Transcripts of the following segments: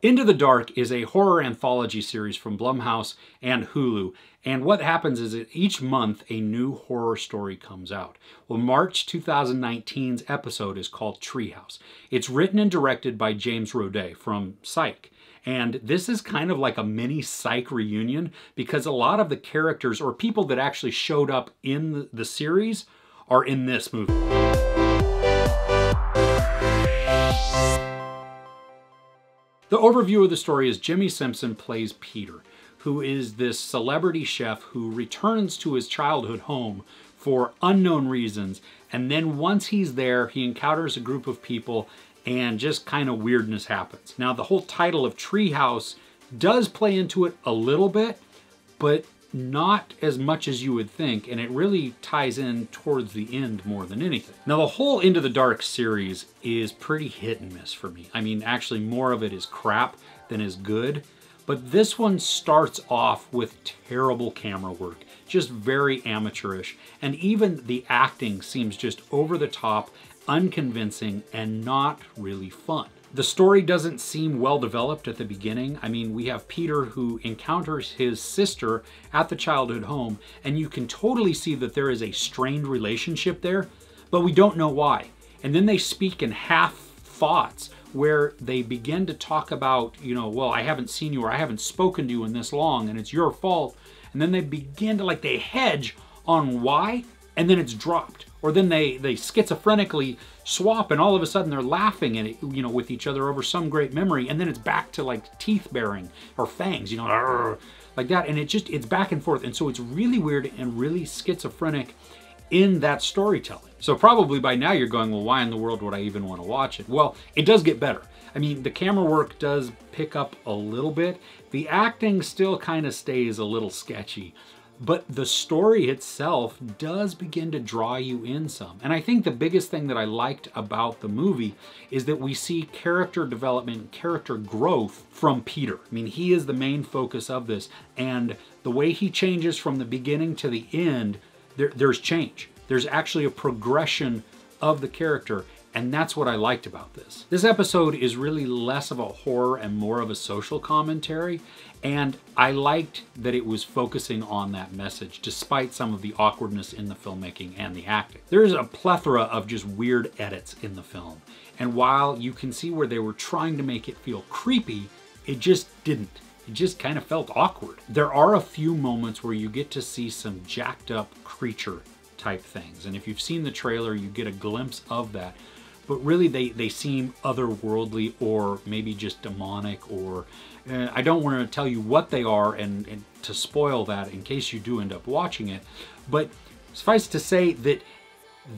Into the Dark is a horror anthology series from Blumhouse and Hulu, and what happens is that each month a new horror story comes out. Well, March 2019's episode is called Treehouse. It's written and directed by James Roday from Psych. And this is kind of like a mini Psych reunion because a lot of the characters or people that actually showed up in the series are in this movie. The overview of the story is Jimmy Simpson plays Peter, who is this celebrity chef who returns to his childhood home for unknown reasons. And then once he's there, he encounters a group of people and just kind of weirdness happens. Now, the whole title of Treehouse does play into it a little bit, but not as much as you would think, and it really ties in towards the end more than anything. Now, the whole Into the Dark series is pretty hit and miss for me. I mean, actually more of it is crap than is good, but this one starts off with terrible camera work, just very amateurish, and even the acting seems just over the top, unconvincing, and not really fun. The story doesn't seem well developed at the beginning. I mean, we have Peter who encounters his sister at the childhood home, and you can totally see that there is a strained relationship there, but we don't know why. And then they speak in half thoughts where they begin to talk about, you know, well, I haven't seen you or I haven't spoken to you in this long and it's your fault. And then they begin to, like, they hedge on why, and then it's dropped. Or then they schizophrenically swap and all of a sudden they're laughing at it, you know, with each other over some great memory, and then it's back to like teeth baring or fangs, you know, like that, and it's back and forth, and so it's really weird and really schizophrenic in that storytelling. So probably by now you're going, well, why in the world would I even want to watch it? Well, it does get better. I mean, the camera work does pick up a little bit. The acting still kind of stays a little sketchy. But the story itself does begin to draw you in some. And I think the biggest thing that I liked about the movie is that we see character development, character growth from Peter. I mean, he is the main focus of this. And the way he changes from the beginning to the end, there's change. There's actually a progression of the character. And that's what I liked about this. This episode is really less of a horror and more of a social commentary. And I liked that it was focusing on that message, despite some of the awkwardness in the filmmaking and the acting. There's a plethora of just weird edits in the film. And while you can see where they were trying to make it feel creepy, it just didn't. It just kind of felt awkward. There are a few moments where you get to see some jacked up creature type things. And if you've seen the trailer, you get a glimpse of that. But really they seem otherworldly or maybe just demonic, or I don't want to tell you what they are and to spoil that in case you do end up watching it. But suffice to say that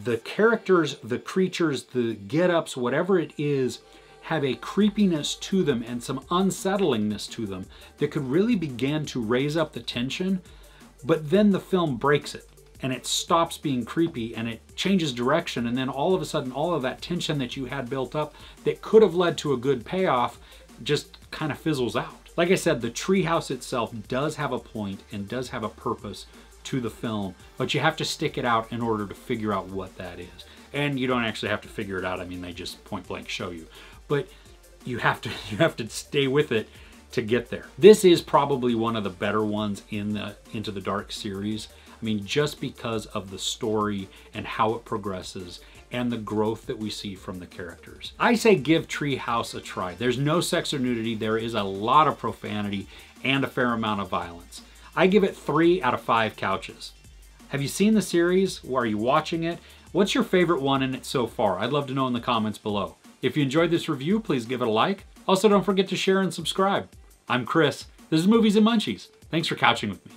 the characters, the creatures, the get-ups, whatever it is, have a creepiness to them and some unsettlingness to them that could really begin to raise up the tension, but then the film breaks it. And it stops being creepy and it changes direction, and then all of a sudden all of that tension that you had built up that could have led to a good payoff just kind of fizzles out. Like I said, the Treehouse itself does have a point and does have a purpose to the film, but you have to stick it out in order to figure out what that is. And you don't actually have to figure it out. I mean, they just point blank show you. But you have to stay with it to get there. This is probably one of the better ones in the Into the Dark series. I mean, just because of the story and how it progresses and the growth that we see from the characters. I say give Treehouse a try. There's no sex or nudity. There is a lot of profanity and a fair amount of violence. I give it 3 out of 5 couches. Have you seen the series? Are you watching it? What's your favorite one in it so far? I'd love to know in the comments below. If you enjoyed this review, please give it a like. Also, don't forget to share and subscribe. I'm Chris. This is Movies and Munchies. Thanks for couching with me.